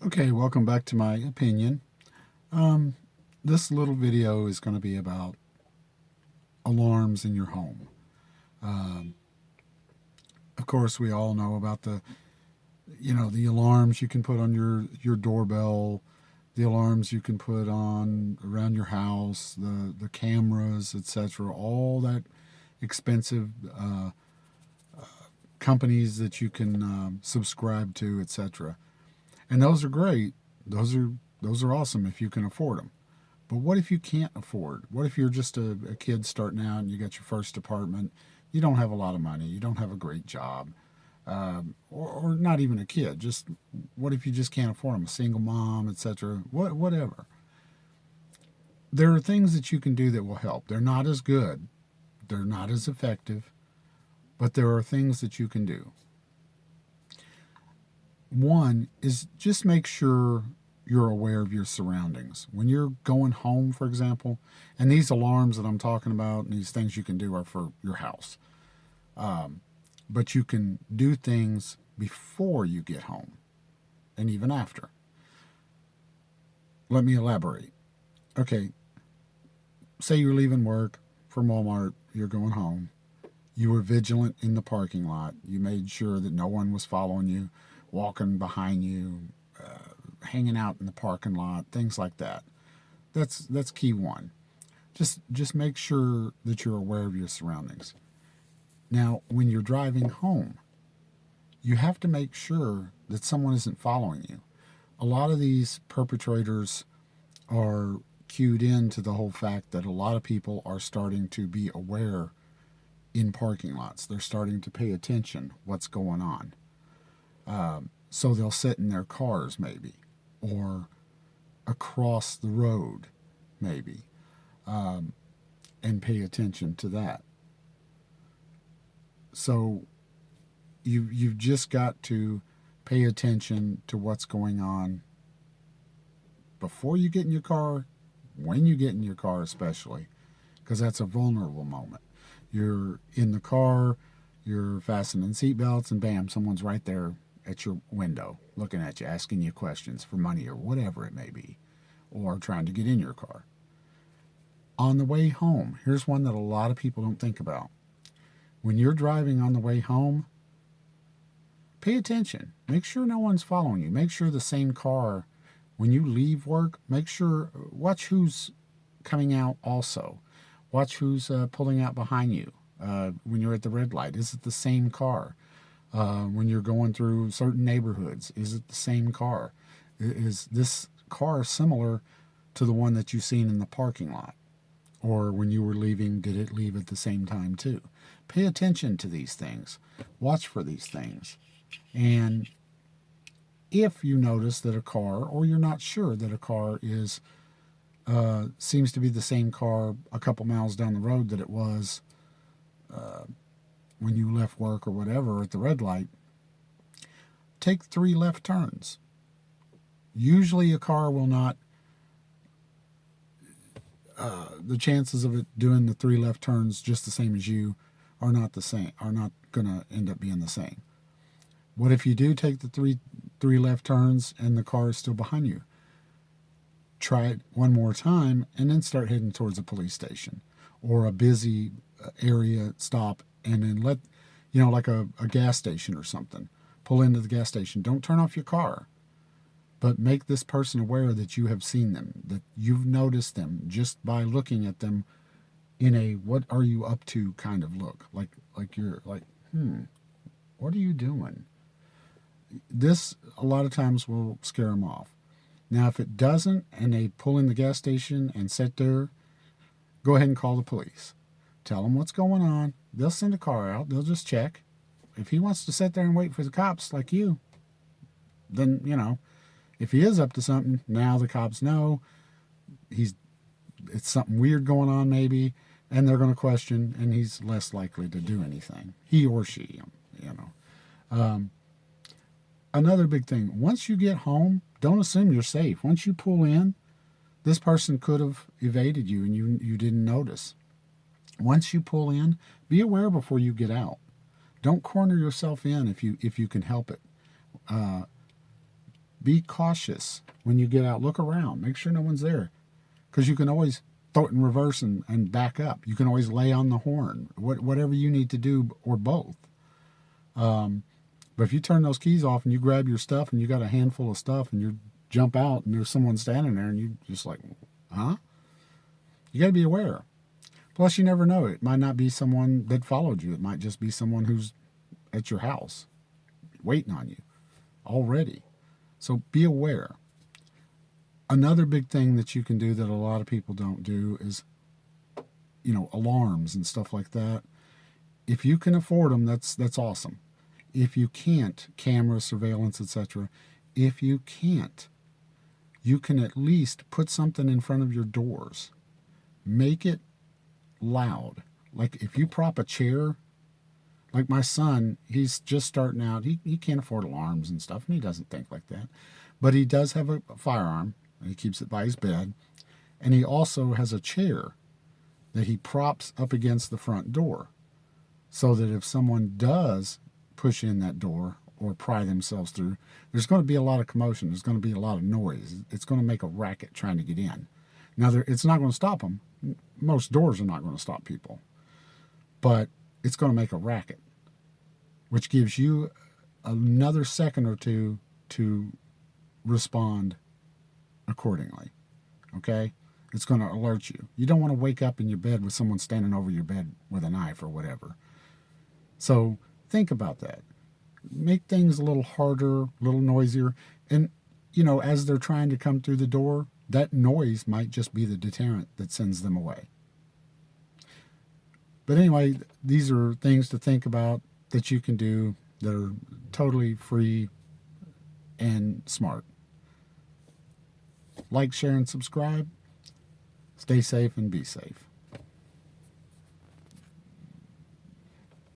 Okay, welcome back to my opinion. This little video is going to be about alarms in your home. Um, of course, we all know about the alarms you can put on your doorbell, the alarms you can put on around your house, the cameras, etc. All that expensive companies that you can subscribe to, etc. And those are great. Those are awesome if you can afford them. But what if you can't afford? What if you're just a kid starting out and you got your first apartment? You don't have a lot of money. You don't have a great job, or not even a kid. Just what if you just can't afford them? A single mom, etc. Whatever. There are things that you can do that will help. They're not as good. They're not as effective, but there are things that you can do. One is just make sure you're aware of your surroundings. When you're going home, for example, and these alarms that I'm talking about and these things you can do are for your house. But you can do things before you get home and even after. Let me elaborate. Okay, say you're leaving work from Walmart, you're going home. You were vigilant in the parking lot. You made sure that no one was following you, walking behind you, hanging out in the parking lot, things like that. That's key one. Just make sure that you're aware of your surroundings. Now, when you're driving home, you have to make sure that someone isn't following you. A lot of these perpetrators are cued into the whole fact that a lot of people are starting to be aware in parking lots. They're starting to pay attention what's going on. So they'll sit in their cars maybe, or across the road maybe, and pay attention to that. So you've just got to pay attention to what's going on before you get in your car, when you get in your car especially, because that's a vulnerable moment. You're in the car, you're fastening seatbelts, and bam, someone's right there at your window looking at you, asking you questions for money or whatever it may be, or trying to get in your car. On the way home, here's one that a lot of people don't think about. When you're driving on the way home, pay attention. Make sure no one's following you. Make sure the same car, when you leave work, watch who's coming out also. Watch who's pulling out behind you when you're at the red light. Is it the same car? When you're going through certain neighborhoods, is it the same car? Is this car similar to the one that you've seen in the parking lot? Or when you were leaving, did it leave at the same time too? Pay attention to these things. Watch for these things. And if you notice that a car, or you're not sure that a car seems to be the same car a couple miles down the road that it was when you left work or whatever at the red light, take 3 left turns. Usually a car will not, the chances of it doing the 3 left turns just the same as you are not going to end up being the same. What if you do take the three left turns and the car is still behind you? Try it one more time and then start heading towards a police station or a busy area stop, and then like a gas station or something. Pull into the gas station. Don't turn off your car, but make this person aware that you have seen them, that you've noticed them just by looking at them in a "what are you up to" kind of look. Like you're like, what are you doing? This a lot of times will scare them off. Now, if it doesn't and they pull in the gas station and sit there, go ahead and call the police. Tell them what's going on. They'll send a car out. They'll just check. If he wants to sit there and wait for the cops like you, then, if he is up to something, now the cops know it's something weird going on maybe, and they're going to question, and he's less likely to do anything. He or she, Another big thing, once you get home, don't assume you're safe. Once you pull in, this person could have evaded you and you didn't notice. Once you pull in, be aware before you get out. Don't corner yourself in if you can help it. Be cautious when you get out. Look around. Make sure no one's there. Because you can always throw it in reverse and back up. You can always lay on the horn. Whatever you need to do, or both. But if you turn those keys off and you grab your stuff and you got a handful of stuff and you jump out and there's someone standing there and you just like, huh? You got to be aware. Plus, you never know. It might not be someone that followed you. It might just be someone who's at your house waiting on you already. So be aware. Another big thing that you can do that a lot of people don't do is, alarms and stuff like that. If you can afford them, that's awesome. If you can't, camera, surveillance, etc. If you can't, you can at least put something in front of your doors. Make it loud. Like if you prop a chair, like my son, he's just starting out. He can't afford alarms and stuff, and he doesn't think like that. But he does have a firearm, and he keeps it by his bed. And he also has a chair that he props up against the front door, so that if someone does push in that door or pry themselves through, there's going to be a lot of commotion. There's going to be a lot of noise. It's going to make a racket trying to get in. Now, it's not going to stop them. Most doors are not going to stop people. But it's going to make a racket, which gives you another second or two to respond accordingly. Okay? It's going to alert you. You don't want to wake up in your bed with someone standing over your bed with a knife or whatever. So think about that. Make things a little harder, a little noisier. And, as they're trying to come through the door, that noise might just be the deterrent that sends them away. But anyway, these are things to think about that you can do that are totally free and smart. Like, share, and subscribe. Stay safe and be safe.